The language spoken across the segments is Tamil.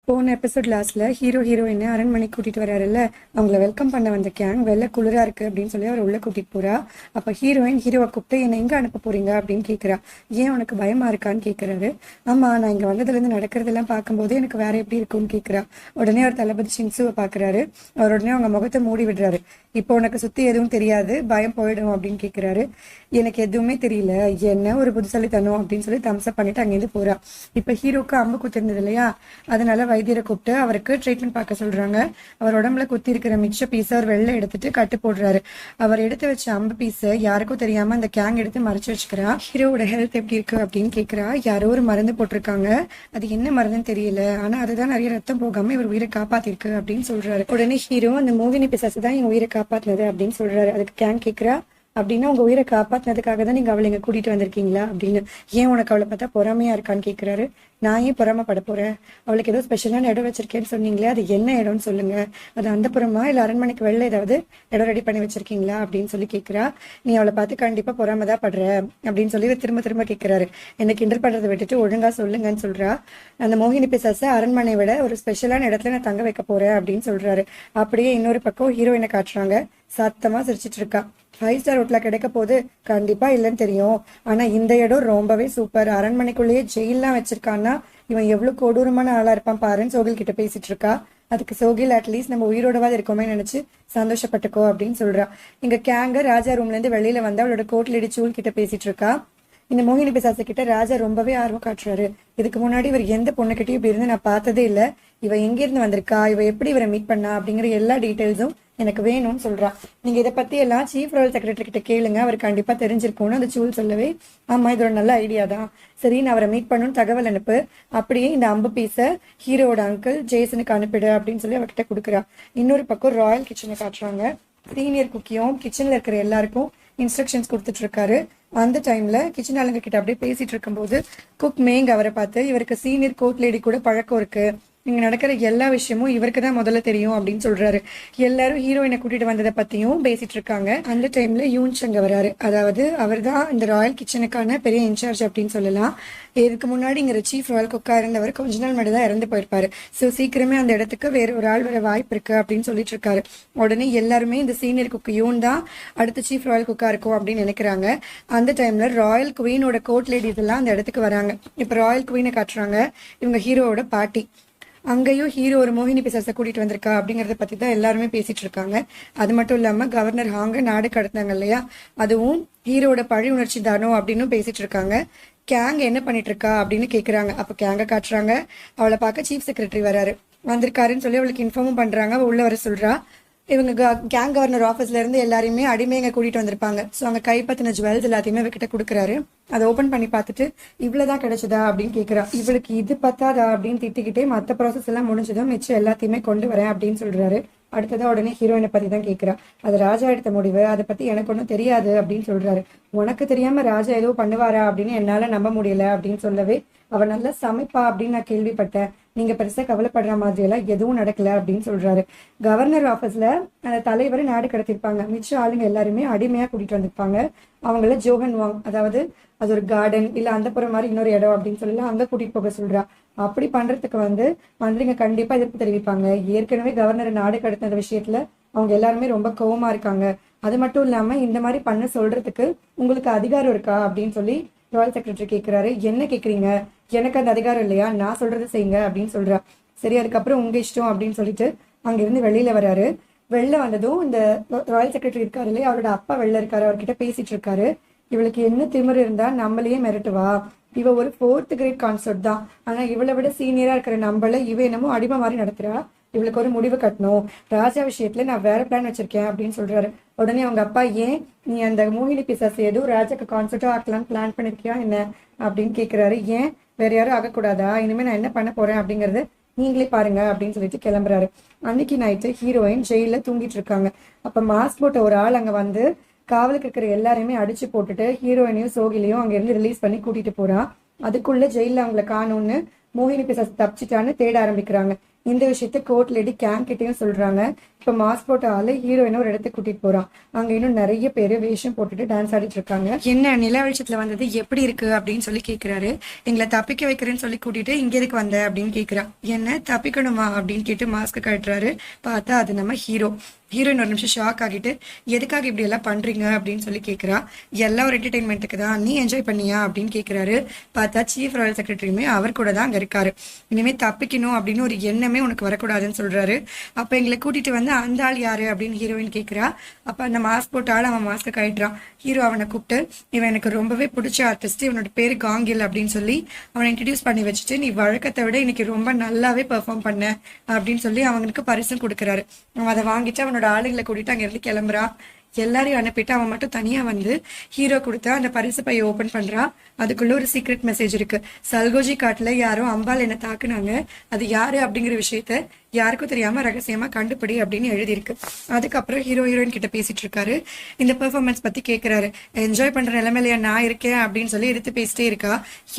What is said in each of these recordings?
போன எபிசோட் லாஸ்ட்ல ஹீரோயினை அரண்மனை கூட்டிட்டு வராருல்ல, அவங்கள வெல்கம் பண்ண வந்த கேங் வெள்ளை குளிரா இருக்கு அப்படின்னு சொல்லி அவர் உள்ள கூட்டிட்டு போறா. அப்ப ஹீரோவை கூப்பிட்டு என்ன எங்க அனுப்ப போறீங்க அப்படின்னு கேக்குறா. ஏன் உனக்கு பயமா இருக்கான்னு கேக்குறாரு. ஆமா, நான் இங்க வந்ததுல இருந்து நடக்கிறதெல்லாம் பார்க்கும்போது எனக்கு வேற எப்படி இருக்கும்னு கேக்குறா. உடனே அவர் தளபதி ஷின்சுவை பாக்குறாரு. அவர் உடனே அவங்க முகத்தை மூடி விடுறாரு. இப்போ உனக்கு சுத்தி எதுவும் தெரியாது, பயம் போயிடும் அப்படின்னு கேக்குறாரு. எனக்கு எதுவுமே தெரியல, என்ன ஒரு புதுசாலித்தனம் அப்படின்னு சொல்லி தம்ஸ்அப் பண்ணிட்டு அங்கேருந்து போறா. இப்ப ஹீரோக்கு அம்பு குத்திருந்தது இல்லையா, அதனால வைத்தியரை கூப்பிட்டு அவருக்கு ட்ரீட்மெண்ட் பார்க்க சொல்றாங்க. அவர் உடம்புல குத்தி இருக்கிற மிச்ச பீஸை அவர் வெளில எடுத்துட்டு கட்டு போடுறாரு. அவர் எடுத்து வச்ச அம்பு பீஸை யாருக்கும் தெரியாம அந்த கேங் எடுத்து மறைச்சு வச்சுக்கிறா. ஹீரோவோட ஹெல்த் எப்படி இருக்கு அப்படின்னு கேக்குறா. யாரோ ஒரு மருந்து போட்டிருக்காங்க, அது என்ன மருந்துன்னு தெரியல, ஆனா அதுதான் நிறைய ரத்தம் போகாம இவர் உயிரை காப்பாத்திருக்கு அப்படின்னு சொல்றாரு. உடனே ஹீரோ அந்த மோகினி பிசாசு தான் என் உயிரை காப்பாத்தினது அப்படின்னு சொல்றாரு. அதுக்கு கேங் கேக்குறா, அப்படின்னா உங்க உயிரை காப்பாத்தினதுக்காக தான் நீங்க அவளை இங்க கூட்டிட்டு வந்திருக்கீங்களா அப்படின்னு. ஏன் உனக்கு அவளை பார்த்தா பொறாமையா இருக்கான்னு கேக்குறாரு. நான் ஏன் பொறாமப்பட போறேன், அவளுக்கு ஏதோ ஸ்பெஷலான இடம் வச்சிருக்கேன்னு சொன்னீங்களே, அது என்ன இடம்னு சொல்லுங்க, அது அந்த புறமா இல்ல அரண்மனைக்கு வெளில ஏதாவது இடம் ரெடி பண்ணி வச்சிருக்கீங்களா அப்படின்னு சொல்லி கேக்குறா. நீ அவளை பார்த்து கண்டிப்பா பொறாமதான் படுற அப்படின்னு சொல்லி திரும்ப திரும்ப கேட்கிறாரு. என்ன கிண்டல் பண்றதை விட்டுட்டு ஒழுங்கா சொல்லுங்கன்னு சொல்றா. அந்த மோகினி பிசாசை அரண்மனை விட ஒரு ஸ்பெஷலான இடத்துல நான் தங்க வைக்க போறேன் அப்படின்னு சொல்றாரு. அப்படியே இன்னொரு பக்கம் ஹீரோயினை காட்டுறாங்க. சத்தமா சிரிச்சிட்டு இருக்கா. 5 ஸ்டார் ஹோட்டலா கிடைக்க போது கண்டிப்பா இல்லைன்னு தெரியும், ஆனா இந்த இடம் ரொம்பவே சூப்பர், அரண்மனைக்குள்ளேயே ஜெயிலாம் வச்சிருக்கான்னா இவன் எவ்வளவு கொடூரமான ஆளா இருப்பான் பாருன்னு சோகில் கிட்ட பேசிட்டு இருக்கா. அதுக்கு சோகில் அட்லீஸ்ட் நம்ம உயிரோடவாது இருக்கோமே நினைச்சு சந்தோஷப்பட்டுக்கோ அப்படின்னு சொல்றா. இங்க கேங்க ராஜா ரூம்ல இருந்து வெளியில வந்து அவளோட கோட் லேடி சூல் கிட்ட பேசிட்டு இருக்கா. இந்த மோகினி பிசாசு கிட்ட ராஜா ரொம்பவே ஆர்வம் காட்டுறாரு. இதுக்கு முன்னாடி இவர் எந்த பொண்ணுகிட்டயும் இப்படி இருந்து நான் பார்த்ததே இல்ல, இவ எங்க இருந்து வந்திருக்கா, இவ எப்படி இவரை மீட் பண்ணா அப்படிங்கிற எல்லா டீடைல்ஸும் எனக்கு வேணும்னு சொல்றா. நீங்க இதை பத்தி எல்லாம் சீஃப் ராயல் செக்ரட்டரி கிட்ட கேளுங்க, அவர் கண்டிப்பா தெரிஞ்சிருக்கும்னு அந்த சூல் சொல்லவே, ஆமா இது ஒரு நல்ல ஐடியா தான், சரி நான் அவரை மீட் பண்ணணும்னு தகவல் அனுப்பு, அப்படியே இந்த அம்பு பீஸ ஹீரோட அங்கிள் ஜேசனுக்கு அனுப்பிடு அப்படின்னு சொல்லி அவர்கிட்ட கொடுக்குறா. இன்னொரு பக்கம் ராயல் கிச்சனை காட்டுறாங்க. சீனியர் குக்கியும் கிச்சன்ல இருக்கிற எல்லாருக்கும் இன்ஸ்ட்ரக்ஷன்ஸ் கொடுத்துட்டு இருக்காரு. அந்த டைம்ல கிச்சன் ஆளுங்க கிட்ட அப்படியே பேசிட்டு இருக்கும்போது குக் மேங் அவரை பார்த்து, இவருக்கு சீனியர் கோட் லேடி கூட பழக்கம் இருக்கு, இங்க நடக்கிற எல்லா விஷயமும் இவருக்கு தான் முதல்ல தெரியும் அப்படின்னு சொல்றாரு. எல்லாரும் ஹீரோயினை கூட்டிட்டு வந்ததை பத்தியும் பேசிட்டு இருக்காங்க. அந்த டைம்ல யூன்சங் வராரு. அதாவது அவர் தான் இந்த ராயல் கிச்சனுக்கான பெரிய இன்சார்ஜ் அப்படின்னு சொல்லலாம். இதுக்கு முன்னாடி இங்க சீஃப் ராயல் குக்கா இருந்தவர் கொஞ்ச நாள் மட்டும் தான் இறந்து போயிருப்பாரு. சோ சீக்கிரமே அந்த இடத்துக்கு வேற ஒரு ஆள் வர வாய்ப்பு இருக்கு அப்படின்னு சொல்லிட்டு இருக்காரு. உடனே எல்லாருமே இந்த சீனியர் குக் யூன் தான் அடுத்த சீஃப் ராயல் குக்கா இருக்கும் அப்படின்னு நினைக்கிறாங்க. அந்த டைம்ல ராயல் குவீனோட கோட் லேடிஸ் எல்லாம் அந்த இடத்துக்கு வராங்க. இப்ப ராயல் குவீனை காட்டுறாங்க. இவங்க ஹீரோவோட பாட்டி. அங்கேயும் ஹீரோ ஒரு மோகினி பிசாசை கூட்டிட்டு வந்திருக்கா அப்படிங்கறத பத்தி தான் எல்லாருமே பேசிட்டு இருக்காங்க. அது மட்டும் இல்லாம கவர்னர் ஹாங்க நாடு கடத்தாங்க இல்லையா, அதுவும் ஹீரோட பழி உணர்ச்சி தானோ அப்படின்னு பேசிட்டு இருக்காங்க. கேங் என்ன பண்ணிட்டு இருக்கா அப்படின்னு கேக்குறாங்க. அப்ப கேங்க காட்டுறாங்க. அவளை பார்க்க சீஃப் செக்ரட்டரி வராரு. வந்திருக்காருன்னு சொல்லி அவளுக்கு இன்ஃபார்மும் பண்றாங்க. அவ உள்ள வர சொல்றா. இவங்க கேங் கவர்னர் ஆஃபீஸ்ல இருந்து எல்லாரையுமே அடிமைங்க கூட்டிட்டு வந்திருப்பாங்க. ஸோ அங்க கைப்பத்தின ஜுவல்ஸ் எல்லாத்தையுமே இவகிட்ட கொடுக்குறாரு. அதை ஓபன் பண்ணி பார்த்துட்டு இவ்வளவுதான் கிடைச்சதா அப்படின்னு கேட்கிறா. இவளுக்கு இது பத்தாதா அப்படின்னு திட்டிக்கிட்டே மற்ற ப்ராசஸ் எல்லாம் முடிஞ்சதும் மிச்சம் எல்லாத்தையுமே கொண்டு வரேன் அப்படின்னு சொல்றாரு. அடுத்ததா உடனே ஹீரோயினை பத்தி தான் கேட்கிறா. அது ராஜா எடுத்த முடிவு, அதை பத்தி எனக்கு ஒன்றும் தெரியாது அப்படின்னு சொல்றாரு. உனக்கு தெரியாம ராஜா ஏதோ பண்ணுவாரா அப்படின்னு என்னால நம்ப முடியல அப்படின்னு சொல்லவே, அவ நல்லா சமைப்பா அப்படின்னு நான் கேள்விப்பட்டேன், நீங்க பெருசா கவலைப்படுற மாதிரி எல்லாம் எதுவும் நடக்கல அப்படின்னு சொல்றாரு. கவர்னர் ஆபீஸ்ல அந்த தலைவர் நாடு கடத்திருப்பாங்க. மிச்ச ஆளுங்க எல்லாருமே அடிமையா கூட்டிட்டு வந்திருப்பாங்க. அவங்கள ஜோஹன் வாங், அதாவது அது ஒரு கார்டன் இல்ல அந்த புறம் மாதிரி இன்னொரு இடம் அப்படின்னு சொல்லலாம், அங்க கூட்டிட்டு போக சொல்றா. அப்படி பண்றதுக்கு மந்திரிங்க கண்டிப்பா எதிர்ப்பு தெரிவிப்பாங்க. ஏற்கனவே கவர்னர் நாடு கடத்தின விஷயத்துல அவங்க எல்லாருமே ரொம்ப கோவமா இருக்காங்க. அது மட்டும் இல்லாம இந்த மாதிரி பண்ண சொல்றதுக்கு உங்களுக்கு அதிகாரம் இருக்கா அப்படின்னு சொல்லி ராயல் செக்ரட்டரி கேட்கிறாரு. என்ன கேக்குறீங்க, எனக்கு அந்த அதிகாரம் இல்லையா, நான் சொல்றது செய்யுங்க அப்படின்னு சொல்றா. சரி அதுக்கப்புறம் உங்க இஷ்டம் அப்படின்னு சொல்லிட்டு அங்கிருந்து வெளியில வராரு. வெளில வந்ததும் இந்த ராயல் செக்ரட்டரி இருக்காரு இல்லையா, அவரோட அப்பா வெளில இருக்காரு. அவர்கிட்ட பேசிட்டு இருக்காரு. இவளுக்கு என்ன திமிரு இருந்தா நம்மளையே மிரட்டுவா, இவ ஒரு 4th கிரேட் கான்சர்ட் தான், ஆனா இவளை விட சீனியரா இருக்கிற நம்மள இவ என்னமோ அடிமை மாதிரி நடத்துறா, இவளுக்கு ஒரு முடிவு கட்டணும், ராஜா விஷயத்துல நான் வேற பிளான் வச்சிருக்கேன் அப்படின்னு சொல்றாரு. உடனே அவங்க அப்பா, ஏன் நீ அந்த மோகினி பிசாசு ஏதோ ராஜாக்கு கான்சர்ட்டா ஆக்கலான்னு பிளான் பண்ணிருக்கியா என்ன அப்படின்னு கேக்குறாரு. ஏன் வேற யாரும் ஆகக்கூடாதா, இனிமே நான் என்ன பண்ண போறேன் அப்படிங்கறது நீங்களே பாருங்க அப்படின்னு சொல்லிட்டு கிளம்புறாரு. அன்னைக்கு நைட்டு ஹீரோயின் ஜெயில தூங்கிட்டு இருக்காங்க. அப்ப மாஸ்க் போட்ட ஒரு ஆள் அங்க வந்து காவலுக்கு இருக்கிற எல்லாரையுமே அடிச்சு போட்டுட்டு ஹீரோயினையும் சோகிலையும் அங்க இருந்து ரிலீஸ் பண்ணி கூட்டிட்டு போறான். அதுக்குள்ள ஜெயில அவங்களை காணும்னு மோகினி பிசாசு தப்பிச்சிட்டான்னு தேட ஆரம்பிக்கிறாங்க. இந்த விஷயத்த கோர்ட் லேடி கேங் கிட்டையும் சொல்றாங்க. இப்ப மாஸ்க் போட்ட ஆளு ஹீரோயினை ஒரு இடத்துக்கு கூட்டிட்டு போறான். அங்க இன்னும் நிறைய பேரு வேஷம் போட்டுட்டு டான்ஸ் ஆடிட்டு இருக்காங்க. என்ன நில வெளிச்சத்துல வந்தது எப்படி இருக்கு அப்படின்னு சொல்லி கேக்குறாரு. எங்களை தப்பிக்க வைக்கிறேன்னு சொல்லி கூட்டிட்டு இங்க எதுக்கு வந்த அப்படின்னு கேக்குறா. என்ன தப்பிக்கணுமா அப்படின்னு கேட்டு மாஸ்க் கட்டுறாரு. பார்த்தா அது நம்ம ஹீரோ. ஹீரோயின் ஒரு நிமிஷம் ஷாக் ஆகிட்டு எதுக்காக இப்படி எல்லாம் பண்றீங்க அப்படின்னு சொல்லி கேட்குறா. எல்லாம் ஒரு என்டர்டைன்மெண்ட்டுக்கு தான், நீ என்ஜாய் பண்ணியா அப்படின்னு கேட்குறாரு. பார்த்தா சீஃப் ராயல் செக்ரட்டரியுமே அவர் கூட தான் அங்கே இருக்காரு. இனிமேல் தப்பிக்கணும் அப்படின்னு ஒரு எண்ணமே உனக்கு வரக்கூடாதுன்னு சொல்றாரு. அப்போ எங்களை கூட்டிட்டு வந்து அந்த ஆள் யாரு அப்படின்னு ஹீரோயின் கேட்குறா. அப்போ அந்த மாஸ்க் போட்ட ஆள் அவன் மாஸ்க்கை கழட்டுறான். ஹீரோ அவனை கூப்பிட்டு இவன் எனக்கு ரொம்பவே பிடிச்ச ஆர்டிஸ்ட், இவனோட பேரு காங்கில் அப்படின்னு சொல்லி அவனை இன்ட்ரடியூஸ் பண்ணி வச்சுட்டு நீ வழக்கத்தை விட இன்னைக்கு ரொம்ப நல்லாவே பெர்ஃபார்ம் பண்ண அப்படின்னு சொல்லி அவனுக்கு பரிசும் கொடுக்குறாரு. அவன் அதை வாங்கிட்டு அவனோட ஆளுங்களை கூட்டிட்டு அங்க இருந்து கிளம்புறான். எல்லாரையும் அனுப்பிட்டு அவன் மட்டும் தனியா வந்து ஹீரோ கொடுத்தா அந்த பரிசு பையை ஓபன் பண்றான். அதுக்குள்ள ஒரு சீக்ரெட் மெசேஜ் இருக்கு. சல்கோஜி காட்டுல யாரோ அம்பால் என்ன தாக்குனாங்க, அது யாரு அப்படிங்கிற விஷயத்த யாருக்கும் தெரியாம ரகசியமா கண்டுபிடி அப்படின்னு எழுதியிருக்கு. அதுக்கப்புறம் ஹீரோயின் கிட்ட பேசிட்டு இருக்காரு. இந்த பெர்ஃபார்மன்ஸ் பத்தி கேட்கிறாரு. என்ஜாய் பண்ற நிலைமையில நான் இருக்கேன் அப்படின்னு சொல்லி எடுத்து பேசிட்டே இருக்கா.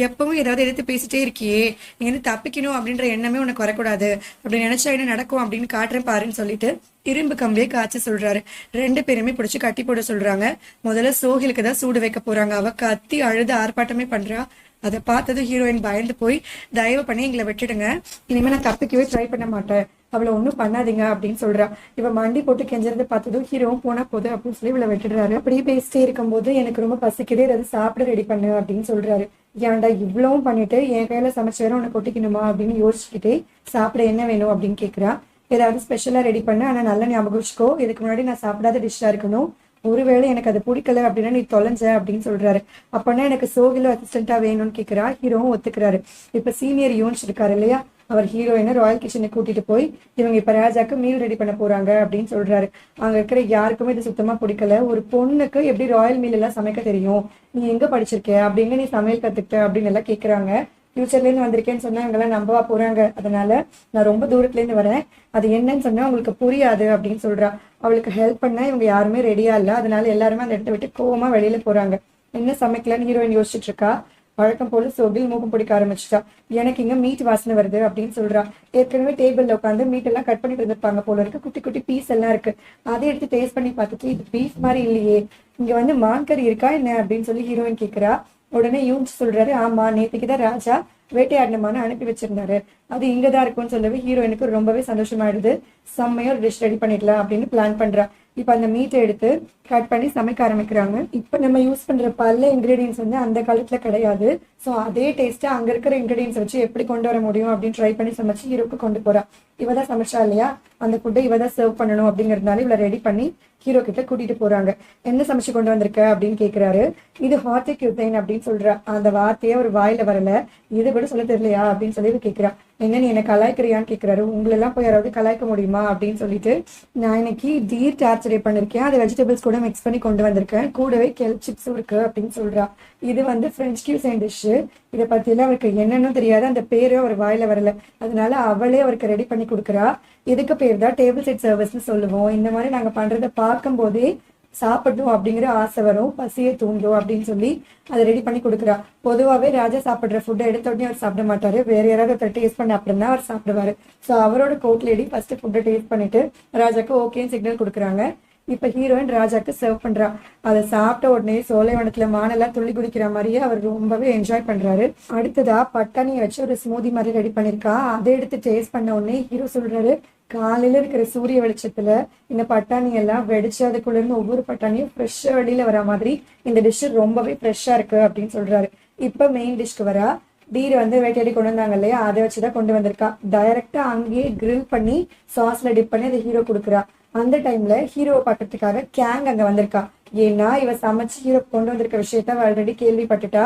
எப்பவும் ஏதாவது எடுத்து பேசிட்டே இருக்கியே, நீ வந்து தப்பிக்கணும் அப்படின்ற எண்ணமே உனக்கு வரக்கூடாது, அப்படி நினைச்சா என்ன நடக்கும் அப்படின்னு காட்டுறேன் பாருன்னு சொல்லிட்டு இரும்பு கம்பியை காய்ச்சி சொல்றாரு. ரெண்டு பேருமே பிடிச்சி கட்டி போட சொல்றாங்க. முதல்ல சோகிலுக்கு தான் சூடு வைக்க போறாங்க. அவ கத்தி அழுது ஆர்ப்பாட்டமே பண்றா. அதை பார்த்தது ஹீரோயின் பயந்து போய் தயவு பண்ணி எங்களை விட்டுடுங்க, இனிமே நான் தப்பிக்கவே ட்ரை பண்ண மாட்டேன், அவளை ஒன்றும் பண்ணாதீங்க அப்படின்னு சொல்றா. இவ மண்டி போட்டு கெஞ்சறது பார்த்ததும் ஹீரோவும் போனா போது அப்படின்னு சொல்லி இவளை விட்டுடுறாரு. அப்படியே பேசிட்டே இருக்கும்போது எனக்கு ரொம்ப பசிக்குது, ஏதாவது சாப்பிட ரெடி பண்ணு அப்படின்னு சொல்றாரு. ஏன்டா இவ்வளவும் பண்ணிட்டு என் கையில சமைச்சு வேற உன்னை கொட்டிக்கணுமா அப்படின்னு யோசிச்சுக்கிட்டே சாப்பிட என்ன வேணும் அப்படின்னு கேட்கிறா. ஏதாவது ஸ்பெஷலா ரெடி பண்ணு, ஆனா நல்ல ஞாபகம் வச்சுக்கோ, இதுக்கு முன்னாடி நான் சாப்பிடாத டிஷ்ஷா இருக்கணும், ஒருவேளை எனக்கு அது பிடிக்கல அப்படின்னா நீ தொலைஞ்ச அப்படின்னு சொல்றாரு. அப்பனா எனக்கு சோகில அசிஸ்டண்டா வேணும்னு கேட்கிறா. ஹீரோவும் ஒத்துக்கிறாரு. இப்ப சீனியர் யூன்ஸ் இருக்காரு இல்லையா, அவர் ஹீரோயினை ராயல் கிச்சனுக்கு கூட்டிட்டு போய் இவங்க இப்ப ராஜாக்கு மீல் ரெடி பண்ண போறாங்க அப்படின்னு சொல்றாரு. அங்க இருக்கிற யாருக்குமே இது சுத்தமா பிடிக்கல. ஒரு பொண்ணுக்கு எப்படி ராயல் மீல் எல்லாம் சமைக்க தெரியும், நீ எங்க படிச்சிருக்க அப்படின்னு, நீ சமையல் கத்துக்கிட்ட அப்படின்னு எல்லாம் கேக்குறாங்க. ஃபியூச்சர்ல இருந்து வந்திருக்கேன்னு சொன்னா இவங்க எல்லாம் நம்பவா போறாங்க, அதனால நான் ரொம்ப தூரத்துல இருந்து வரேன், அது என்னன்னு சொன்னா உங்களுக்கு புரியாது அப்படின்னு சொல்றா. அவளுக்கு ஹெல்ப் பண்ண இவங்க யாருமே ரெடியா இல்ல, அதனால எல்லாருமே அந்த இடத்த விட்டு கோவமா வெளியில போறாங்க. என்ன சமைக்கலன்னு ஹீரோயின் யோசிச்சுட்டு இருக்கா. வழக்கம் போல சோகில் மூக்கம் பிடிக்க ஆரம்பிச்சிட்டா. எனக்கு இங்க மீட் வாசனை வருது அப்படின்னு சொல்றா. ஏற்கனவே டேபிள்ல உட்காந்து மீட் எல்லாம் கட் பண்ணிட்டு இருந்திருப்பாங்க போல இருக்கு. குட்டி குட்டி பீஸ் எல்லாம் இருக்கு. அதை எடுத்து டேஸ்ட் பண்ணி பார்த்துட்டு இது பீஃப் மாதிரி இல்லையே, இங்க வந்து மான் கறி இருக்கா என்ன அப்படின்னு சொல்லி ஹீரோயின் கேக்குறா. உடனே யூன்ஸ் சொல்றாரு, ஆமா நேற்றுக்குதான் ராஜா வேட்டையாடனமான அனுப்பி வச்சிருந்தாரு, அது இங்கதான் இருக்கும்னு சொல்லவே ஹீரோயினுக்கு ரொம்பவே சந்தோஷமாயிடுது. செம்மையா ஒரு டிஷ் ரெடி பண்ணிடலாம் அப்படின்னு பிளான் பண்றா. இப்ப அந்த மீட்டை எடுத்து கட் பண்ணி சமைக்க ஆரம்பிக்கிறாங்க. இப்ப நம்ம யூஸ் பண்ற பல இன்கிரீடியன்ஸ் வந்து அந்த காலத்துல கிடையாது. சோ அதே டேஸ்ட் அங்க இருக்கிற இன்கிரீடியன்ஸ் வச்சு எப்படி கொண்டு வர முடியும் அப்படின்னு ட்ரை பண்ணி சமைச்சு ஹீரோக்கு கொண்டு போறா. இவதான் சமைச்சா இல்லையா, அந்த ஃபுட்டை இவதான் சர்வ் பண்ணணும் அப்படிங்கறதுனால இவளை ரெடி பண்ணி ஹீரோ கிட்ட கூட்டிட்டு போறாங்க. என்ன சமைச்சு கொண்டு வந்திருக்க அப்படின்னு கேக்குறாரு. இது ஹார்டி கியூத்தைன் அப்படின்னு சொல்றா. அந்த வார்த்தையே ஒரு வாயில வரல. இதை கூட சொல்ல தெரியலையா அப்படின்னு சொல்லி கேக்குறா. என்ன நீ என்ன கலாய்க்கிறியான்னு கேக்குறாரு. உங்களெல்லாம் போய் யாராவது கலாய்க்க முடியுமா அப்படின்னு சொல்லிட்டு, நான் இன்னைக்கு டீர் டார்ச்சரே பண்ணிருக்கேன், அது வெஜிடபிள்ஸ் கூட மிக்ஸ் பண்ணி கொண்டு வந்திருக்கேன், கூடவே கெல்ப் சிப்ஸும் இருக்கு அப்படின்னு சொல்றா. இது வந்து பிரெஞ்ச் கியூசைன் டிஷ். இதை பத்தி எல்லாம் அவருக்கு என்னன்னு தெரியாது, அந்த பேரு அவர் வாயில வரல, அதனால அவளே அவருக்கு ரெடி பண்ணி கொடுக்குறா. இதுக்கு பேர் தான் டேபிள் செட் சர்வீஸ்னு சொல்லுவோம். இந்த மாதிரி நாங்க பண்றதை பார்க்கும் போதே சாப்பிடணும் அப்படிங்கிற ஆசை வரும், பசியை தூண்டும் அப்படின்னு சொல்லி அதை ரெடி பண்ணி கொடுக்குறா. பொதுவாகவே ராஜா சாப்பிட்ற ஃபுட்டை எடுத்த உடனே அவர் சாப்பிட மாட்டாரு, வேற யாராவது ஒருத்தர் டேஸ்ட் பண்ண அப்படின்னா அவர் சாப்பிடுவாரு. ஸோ அவரோட கோர்ட் லேடி ஃபர்ஸ்ட் ஃபுட்டை டேஸ்ட் பண்ணிட்டு ராஜாக்கு ஓகேன்னு சிக்னல் கொடுக்குறாங்க. இப்ப ஹீரோயின் ராஜாக்கு சர்வ் பண்றா. அதை சாப்பிட்ட உடனே சோலைவனத்துல மானெல்லாம் துள்ளி குடிக்கிற மாதிரியே அவர் ரொம்பவே என்ஜாய் பண்றாரு. அடுத்ததா பட்டாணியை வச்சு ஒரு ஸ்மூதி மாதிரி ரெடி பண்ணிருக்கா. அதை எடுத்து டேஸ்ட் பண்ண உடனே ஹீரோ சொல்றாரு, காலையில இருக்கிற சூரிய வெளிச்சத்துல இந்த பட்டாணி எல்லாம் வெடிச்சு அதுக்குள்ள இருந்து ஒவ்வொரு பட்டாணியும் ஃப்ரெஷ்ஷா வெளியில வர மாதிரி இந்த டிஷ் ரொம்பவே ஃப்ரெஷ்ஷா இருக்கு அப்படின்னு சொல்றாரு. இப்ப மெயின் டிஷ்க்கு வரா. டீர் வந்து வேட்டையாடி கொண்டு வந்தாங்க இல்லையா, அதை வச்சுதான் கொண்டு வந்திருக்கா. டைரக்டா அங்கேயே கிரில் பண்ணி சாஸ்ல டிப் பண்ணி அதை ஹீரோ கொடுக்குறா. அந்த டைம்ல ஹீரோவை பாக்கிறதுக்காக கேங் அங்க வந்திருக்கா. ஏன்னா இவ சமைச்சு ஹீரோ கொண்டு வந்திருக்க விஷயத்த ஆல்ரெடி கேள்விப்பட்டுட்டா.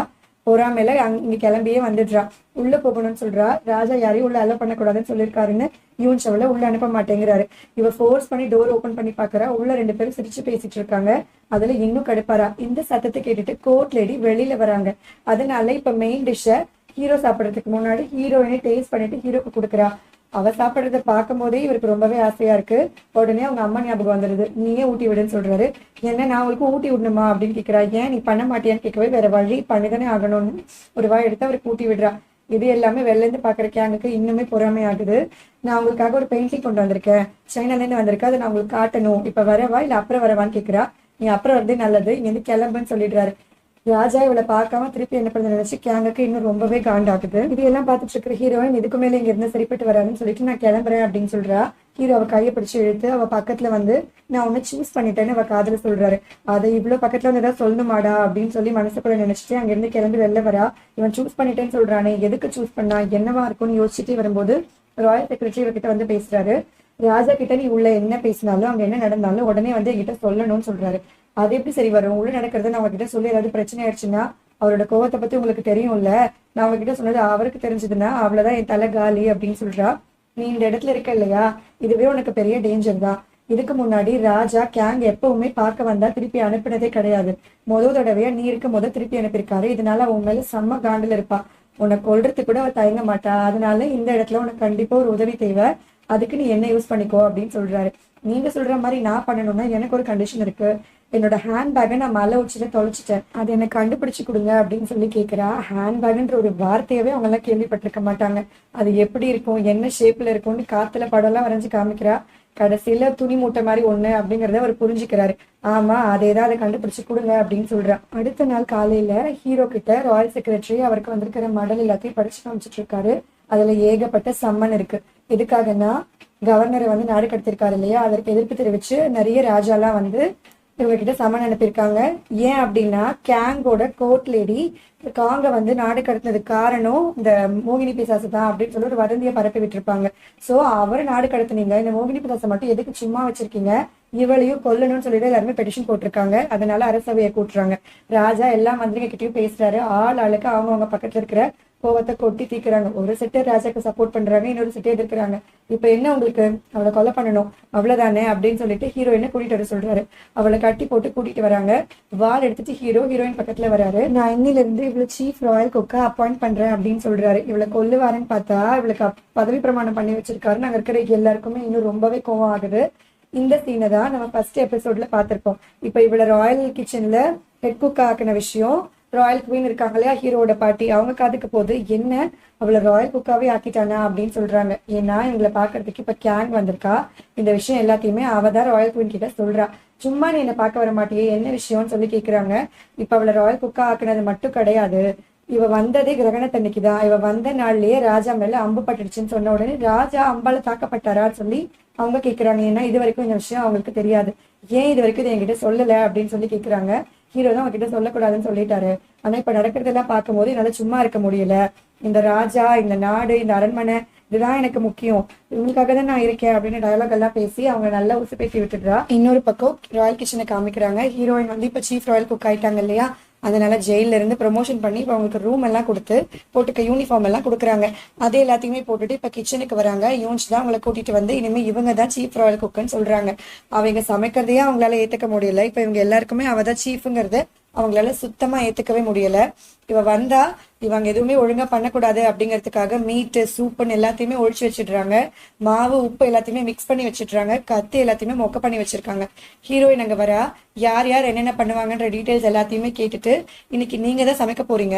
பொறாமையில இங்க கிளம்பியே வந்துடுறா. உள்ள போகணும்னு சொல்றா. ராஜா யாரையும் உள்ள அலோ பண்ணக்கூடாதுன்னு சொல்லியிருக்காருன்னு யூன்ஸ் அவளை உள்ள அனுப்ப மாட்டேங்கிறாரு. இவ ஃபோர்ஸ் பண்ணி டோர் ஓபன் பண்ணி பாக்குறா. உள்ள ரெண்டு பேரும் சிரிச்சு பேசிட்டு இருக்காங்க. அதுல இன்னும் கடுப்பாரா. இந்த சத்தத்தை கேட்டுட்டு கோர்ட் லேடி வெளியில வராங்க. அதனால இப்ப மெயின் டிஷ்ஷ ஹீரோ சாப்பிடறதுக்கு முன்னாடி ஹீரோயினை டேஸ்ட் பண்ணிட்டு ஹீரோக்கு கொடுக்குறா. அவ சாப்பிடுறத பார்க்கும் போதே இவருக்கு ரொம்பவே ஆசையா இருக்கு. உடனே அவங்க அம்மா ஞாபகம் வந்துடுது. நீயே ஊட்டி விடுன்னு சொல்றாரு. என்ன நான் அவளுக்கு ஊட்டி விடணுமா அப்படின்னு கேட்கிறா. ஏன் நீ பண்ண மாட்டியான்னு கேட்கவே வேற வழி பண்ணிதானே ஆகணும்னு ஒரு வாய் எடுத்து அவருக்கு ஊட்டி விடுறா. இது எல்லாமே வெளில இருந்து பாக்குற கேங்குக்கு இன்னுமே பொறாமை ஆகுது. நான் உங்களுக்காக ஒரு பெயிண்டிங் கொண்டு வந்திருக்கேன், சைனால இருந்து வந்திருக்கேன், அதை நான் உங்களுக்கு காட்டணும், இப்ப வரவா இல்ல அப்புறம் வரவான்னு கேக்குறா. நீ அப்புறம் வரதே நல்லது, இங்க இருந்து கிளம்புன்னு சொல்லிடுறாரு. ராஜா இவளை பார்க்காம திருப்பி என்ன பண்ண நினைச்சு கேங்குக்கு இன்னும் ரொம்பவே காண்டாகுது. இது எல்லாம் பார்த்துட்டு இருக்கிற ஹீரோயின் இதுக்கு மேல இங்க இருந்து சரிப்பட்டு வராதுன்னு சொல்லிட்டு நான் கிளம்புறேன் அப்படின்னு சொல்றா. ஹீரோ அவ கையை பிடிச்சு இழுத்து அவ பக்கத்துல வந்து நான் உன்னை சூஸ் பண்ணிட்டேன்னு அவ காதல சொல்றாரு. அதை இவ்வளவு பக்கத்துல வந்து ஏதாவது சொல்லணுமாடா அப்படின்னு சொல்லி மனசுக்குள்ள நினைச்சிட்டு அங்க இருந்து கிளம்பி வெளில வரா. இவன் சூஸ் பண்ணிட்டேன்னு சொல்றானே, எதுக்கு சூஸ் பண்ணா, என்னவா இருக்கும்னு யோசிச்சுட்டு வரும்போது ராயல் செக்ரட்டரி இவர்கிட்ட வந்து பேசுறாரு. ராஜா கிட்ட நீ உள்ள என்ன பேசினாலும் அங்க என்ன நடந்தாலும் உடனே வந்து என்கிட்ட சொல்லணும்னு சொல்றாரு. அது எப்படி சரி வரும், உள்ள நடக்கிறத நான் அவர்கிட்ட சொல்லி ஏதாவது பிரச்சனை ஆயிடுச்சுன்னா அவரோட கோவத்தை பத்தி உங்களுக்கு தெரியும்ல, நான் அவர்கிட்ட சொன்னது அவருக்கு தெரிஞ்சதுன்னா அவ்வளவுதான் என் தலை காலி அப்படின்னு சொல்றா. நீ இந்த இடத்துல இருக்க இல்லையா, இதுவே உனக்கு பெரிய டேஞ்சர் தான். இதுக்கு முன்னாடி ராஜா கேங் எப்பவுமே பார்க்க வந்தா திருப்பி அனுப்பினதே கிடையாது. தடவையா நீ இருக்கும் போது திருப்பி அனுப்பியிருக்காரு. இதனால அவன் மேல செம்ம காண்டில் இருப்பா. உன்னை கொல்றதுக்கு கூட அவ தயங்க மாட்டா. அதனால இந்த இடத்துல உனக்கு கண்டிப்பா ஒரு உதவி தேவை, அதுக்கு நீ என்ன யூஸ் பண்ணிக்கோ அப்படின்னு சொல்றாரு. நீங்க சொல்ற மாதிரி நான் பண்ணணும்னா எனக்கு ஒரு கண்டிஷன் இருக்கு. என்னோட ஹேண்ட்பேக்கை நான் மலை உச்சில தொலைச்சிட்டேன், அது எனக்கு கண்டுபிடிச்சு கொடுங்க அப்படின்னு சொல்லி கேட்கிறா. ஹேண்ட்பேக்ன்ற ஒரு வார்த்தையவே அவங்க எல்லாம் கேள்விப்பட்டிருக்க மாட்டாங்க. அது எப்படி இருக்கும், என்ன ஷேப்ல இருக்கும்னு காத்துல படம் எல்லாம் வரைஞ்சு காமிக்கிறா. கடைசியில துணி மூட்டை மாதிரி ஒண்ணு அப்படிங்கறத அவர் புரிஞ்சுக்கிறாரு. ஆமா அதேதான், அதை கண்டுபிடிச்சு கொடுங்க அப்படின்னு சொல்றா. அடுத்த நாள் காலையில ஹீரோ கிட்ட ராயல் செக்ரட்டரி அவருக்கு வந்திருக்கிற மடல் எல்லாத்தையும் படிச்சு காமிச்சிட்டு இருக்காரு. அதுல ஏகப்பட்ட சம்மன் இருக்கு. எதுக்காகன்னா கவர்னரை வந்து நாடு கடத்திருக்காரு இல்லையா, அதற்கு எதிர்ப்பு தெரிவிச்சு நிறைய ராஜாலாம் வந்து இவங்க கிட்ட சமன் அனுப்பியிருக்காங்க. ஏன் அப்படின்னா கேங்கோட கோர்ட் லேடி காங்க வந்து நாடு கடத்தினதுக்கு காரணம் இந்த மோகினி பிசாசு தான் அப்படின்னு சொல்லி ஒரு வதந்தியை பரப்பி விட்டுருப்பாங்க. சோ அவரு நாடு கடத்தினீங்க, இந்த மோகினி பிசாசை மட்டும் எதுக்கு சும்மா வச்சிருக்கீங்க, இவளையும் கொல்லணும்னு சொல்லிட்டு எல்லாருமே பெட்டிஷன் போட்டிருக்காங்க. அதனால அரசவையை கூட்டுறாங்க. ராஜா எல்லா மந்திரிங்க கிட்டயும் பேசுறாரு. ஆள் ஆளுக்கு அவங்க பக்கத்துல இருக்கிற கோவத்தை கொட்டி தீக்குறாங்க. ஒரு செட்டு ராஜாக்கு சப்போர்ட் பண்றாங்க, இன்னொரு செட்டு எதிர்க்கிறாங்க. இப்ப என்ன உங்களுக்கு, அவளை கொலை பண்ணணும் அவ்வளவுதானே அப்படின்னு சொல்லிட்டு ஹீரோயினை கூட்டிட்டு வர சொல்றாரு. அவளை கட்டி போட்டு கூட்டிட்டு வராங்க. வால் எடுத்துட்டு ஹீரோயின் பக்கத்துல வராரு. நான் இன்னில இருந்து இவ்வளவு சீஃப் ராயல் குக்கா அப்பாயிண்ட் பண்றேன் அப்படின்னு சொல்றாரு. இவளை கொல்லுவாருன்னு பார்த்தா இவளுக்கு பதவி பிரமாணம் பண்ணி வச்சிருக்காரு. நாங்க இருக்கிற எல்லாருக்குமே இன்னும் ரொம்பவே கோவம் ஆகுது. இந்த சீனை தான் நம்ம ஃபர்ஸ்ட் எபிசோட்ல பாத்திருப்போம். இப்ப இவளை ராயல் கிச்சன்ல ஹெட் குக் ஆக்கின விஷயம் ராயல் குவீன் இருக்காங்க இல்லையா, ஹீரோட பாட்டி, அவங்க காதுக்கு போது என்ன அவளை ராயல் குக்காவே ஆக்கிட்டானா அப்படின்னு சொல்றாங்க. ஏன்னா இவங்களை பாக்குறதுக்கு இப்ப கேங் வந்திருக்கா. இந்த விஷயம் எல்லாத்தையுமே அவதான் ராயல் குவீன் கிட்ட சொல்றா. சும்மா நீ என்ன பார்க்க வர மாட்டியே, என்ன விஷயம்னு சொல்லி கேக்குறாங்க. இப்ப அவளை ராயல் குக்கா ஆக்குனது மட்டும் கிடையாது, இவ வந்ததே கிரகணத்தன்னைக்குதான். இவ வந்த நாள்லயே ராஜா மேல அம்பு பட்டுடுச்சுன்னு சொன்ன உடனே ராஜா அம்பால தாக்கப்பட்டாரான்னு சொல்லி அவங்க கேக்குறாங்க. ஏன்னா இது வரைக்கும் இந்த விஷயம் அவங்களுக்கு தெரியாது. ஏன் இது வரைக்கும் இதை என்கிட்ட சொல்லல அப்படின்னு சொல்லி கேக்குறாங்க. ஹீரோ தான் அவங்ககிட்ட சொல்லக்கூடாதுன்னு சொல்லிட்டாரு. ஆனா இப்ப நடக்கிறதெல்லாம் பார்க்கும்போது என்னால சும்மா இருக்க முடியல. இந்த ராஜா, இந்த நாடு, இந்த அரண்மனை, இதுதான் எனக்கு முக்கியம், இவங்களுக்காக தான் நான் இருக்கேன் அப்படின்னு டயலாக் எல்லாம் பேசி அவங்க நல்லா உசு பேசி விட்டுடுறா. இன்னொரு பக்கம் ராயல் கிச்சனை காமிக்கிறாங்க. ஹீரோயின் வந்து இப்ப சீஃப் ராயல் குக் ஆயிட்டாங்க இல்லையா, அதனால ஜெயில இருந்து ப்ரமோஷன் பண்ணி இப்ப அவங்களுக்கு ரூம் எல்லாம் கொடுத்து போட்டுக்க யூனிஃபார்ம் எல்லாம் கொடுக்குறாங்க. அதே எல்லாத்தையுமே போட்டுட்டு இப்ப கிச்சனுக்கு வராங்க. யூன்ஸ் தான் அவங்களை கூட்டிட்டு வந்து இனிமே இவங்க தான் சீஃப் ராயல் குக்குன்னு சொல்றாங்க. அவங்க சமைக்கிறதையே அவங்களால ஏத்துக்க முடியல. இப்ப இவங்க எல்லாருக்குமே அவதான் சீஃப்ங்கிறத அவங்களால சுத்தமா ஏத்துக்கவே முடியல. இவ வந்தா இவங்க எதுவுமே ஒழுங்கா பண்ணக்கூடாது அப்படிங்கறதுக்காக மீட்டு சூப்புன்னு எல்லாத்தையுமே ஒழிச்சு வச்சிடுறாங்க. மாவு உப்பு எல்லாத்தையுமே மிக்ஸ் பண்ணி வச்சிடுறாங்க. கத்தி எல்லாத்தையுமே மொக்க பண்ணி வச்சிருக்காங்க. ஹீரோயின் அங்க வரா. யார் யார் என்னென்ன பண்ணுவாங்கன்ற டீடைல்ஸ் எல்லாத்தையுமே கேட்டுட்டு இன்னைக்கு நீங்க தான் சமைக்க போறீங்க,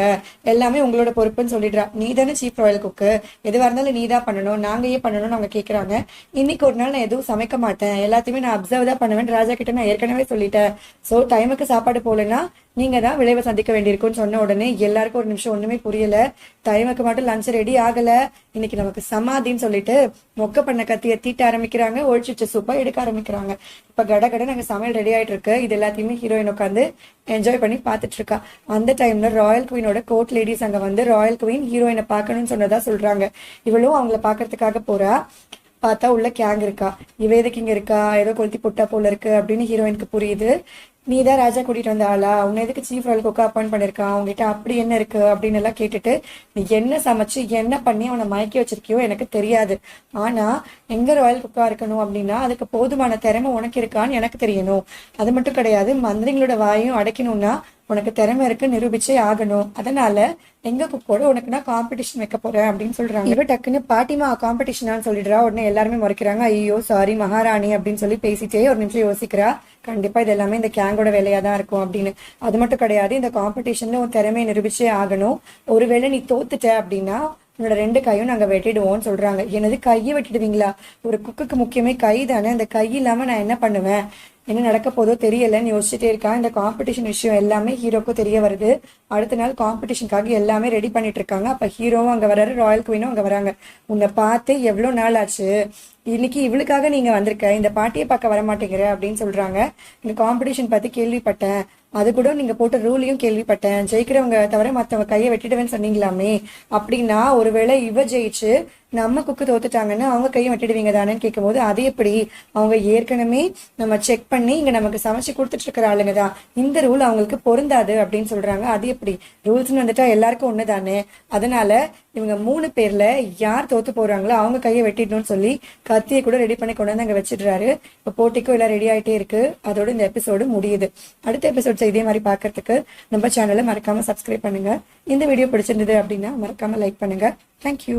எல்லாமே உங்களோட பொறுப்புன்னு சொல்லிடுறா. நீ தானே சீஃப் ராயல் குக்கு, எதுவா இருந்தாலும் நீ தான் பண்ணணும், நாங்க ஏன் பண்ணணும்னு அவங்க கேக்குறாங்க. இன்னைக்கு ஒரு நாள் நான் எதுவும் சமைக்க மாட்டேன், எல்லாத்தையுமே நான் அப்சர்வ் தான் பண்ணுவேன் ராஜா கிட்ட நான் ஏற்கனவே சொல்லிட்டேன். சோ டைமுக்கு சாப்பாடு போலன்னா நீங்க தான் விளைவை சந்திக்க வேண்டியிருக்கும்னு சொன்ன உடனே எல்லாருக்கும் ஒரு நிமிஷம் ஒண்ணுமே புரியல. டைமுக்கு மட்டும் லஞ்ச் ரெடி ஆகல, இன்னைக்கு நமக்கு சமாதின்னு சொல்லிட்டு மொக்க பண்ண கத்திய தீட்ட ஆரம்பிக்கிறாங்க. ஒழிச்சிச்ச சூப்பா எடுக்க ஆரம்பிக்கிறாங்க. இப்ப கட நாங்க சமையல் ரெடி ஆயிட்டு இருக்கு. இது எல்லாத்தையுமே ஹீரோயின் உட்காந்து என்ஜாய் பண்ணி பாத்துட்டு இருக்கா. அந்த டைம்ல ராயல் குவீனோட கோர்ட் லேடிஸ் அங்க வந்து ராயல் குவீன் ஹீரோயினை பாக்கணும்னு சொன்னதா சொல்றாங்க. இவளும் அவங்கள பாக்குறதுக்காக போறா. பார்த்தா உள்ள கேங் இருக்கா. இவ எதுக்கு இங்க இருக்கா, ஏதோ கொளுத்தி புட்டா போல இருக்கு அப்படின்னு ஹீரோயினுக்கு புரியுது. நீ தான் ராஜா கூட்டிட்டு வந்த ஆளா, உன்னை எதுக்கு சீஃப் ராயல் குக்கா அப்பாயிண்ட் பண்ணிருக்கான், அவங்ககிட்ட அப்படி என்ன இருக்கு அப்படின்னு எல்லாம் கேட்டுட்டு நீ என்ன சமைச்சு என்ன பண்ணி அவனை மயக்கி வச்சிருக்கியோ எனக்கு தெரியாது. ஆனா எங்க ராயல் குக்கா இருக்கணும் அப்படின்னா அதுக்கு போதுமான திறமை உனக்கு இருக்கான்னு எனக்கு தெரியணும். அது மட்டும் கிடையாது, மந்திரிங்களோட வாயும் அடைக்கணும்னா உனக்கு திறமை இருக்கு நிரூபிச்சே ஆகணும். அதனால எங்க குக்கோட உனக்கு நான் காம்படிஷன் வைக்க போறேன் அப்படின்னு சொல்றாங்க. இவ டக்குன்னு பாட்டிமா காம்படிஷனான்னு சொல்லிடுறா. உடனே எல்லாருமே முறைக்கிறாங்க. ஐயோ சாரி மகாராணி அப்படின்னு சொல்லி பேசிட்டே ஒரு நிமிஷம் யோசிக்கிறா. கண்டிப்பா இது எல்லாமே இந்த கேங்கோட வேலையா தான் இருக்கும் அப்படின்னு. அது மட்டும் கிடையாது, இந்த காம்படிஷன்ல உன் திறமையை நிரூபிச்சே ஆகணும். ஒருவேளை நீ தோத்துட்ட அப்படின்னா உன்னோட 2 கையும் நாங்க வெட்டிடுவோம்னு சொல்றாங்க. எனது கையை வெட்டிடுவீங்களா? ஒரு குக்குக்கு முக்கியமே கை தானே, அந்த கை இல்லாம நான் என்ன பண்ணுவேன், என்ன நடக்க போதோ தெரியலன்னு யோசிச்சுட்டே இருக்கான். இந்த காம்படிஷன் விஷயம் எல்லாமே ஹீரோக்கும் தெரிய வருது. அடுத்த நாள் காம்படிஷனுக்காக எல்லாமே ரெடி பண்ணிட்டு இருக்காங்க. அப்ப ஹீரோவும் அங்க வராரு, ராயல் குயினும் அங்க வராங்க. உன்னை பார்த்து எவ்வளவு நாள் ஆச்சு, இன்னைக்கு இவளுக்காக நீங்க வந்திருக்க, இந்த பாட்டியை பார்க்க வர மாட்டேங்கிற அப்படின்னு சொல்றாங்க. இந்த காம்படிஷன் பத்தி கேள்விப்பட்டேன், அது கூட நீங்க போட்ட ரூலையும் கேள்விப்பட்டேன், ஜெயிக்கிறவங்க தவிர மத்தவங்க கையை வெட்டிடுவேன்னு சொன்னீங்களாமே, அப்படின்னா ஒருவேளை இவ ஜெயிச்சு நம்ம குக்கு தோத்துட்டாங்கன்னா அவங்க கையை வெட்டிடுவீங்க தானேன்னு கேட்கும்போது, அது எப்படி, அவங்க ஏற்கனவே நம்ம செக் பண்ணி இங்க நமக்கு சமைச்சு கொடுத்துட்டு இருக்கிற ஆளுங்க தான், இந்த ரூல் அவங்களுக்கு பொருந்தாது அப்படின்னு சொல்றாங்க. அது எப்படி, ரூல்ஸ்ன்னு வந்துட்டா எல்லாருக்கும் ஒண்ணுதானே, அதனால இவங்க 3 பேர்ல யார் தோத்து போறாங்களோ அவங்க கையை வெட்டிடணும்னு சொல்லி கத்தியை கூட ரெடி பண்ணி கொண்டு வந்து அங்க வச்சிடுறாரு. இப்ப போட்டிக்கும் எல்லாம் ரெடி ஆயிட்டே இருக்கு. அதோட இந்த எபிசோடு முடியுது. அடுத்த எபிசோட்ஸ் இதே மாதிரி பாக்குறதுக்கு நம்ம சேனலை மறக்காம சப்ஸ்கிரைப் பண்ணுங்க. இந்த வீடியோ பிடிச்சிருந்தது அப்படின்னா மறக்காம லைக் பண்ணுங்க. தேங்க்யூ.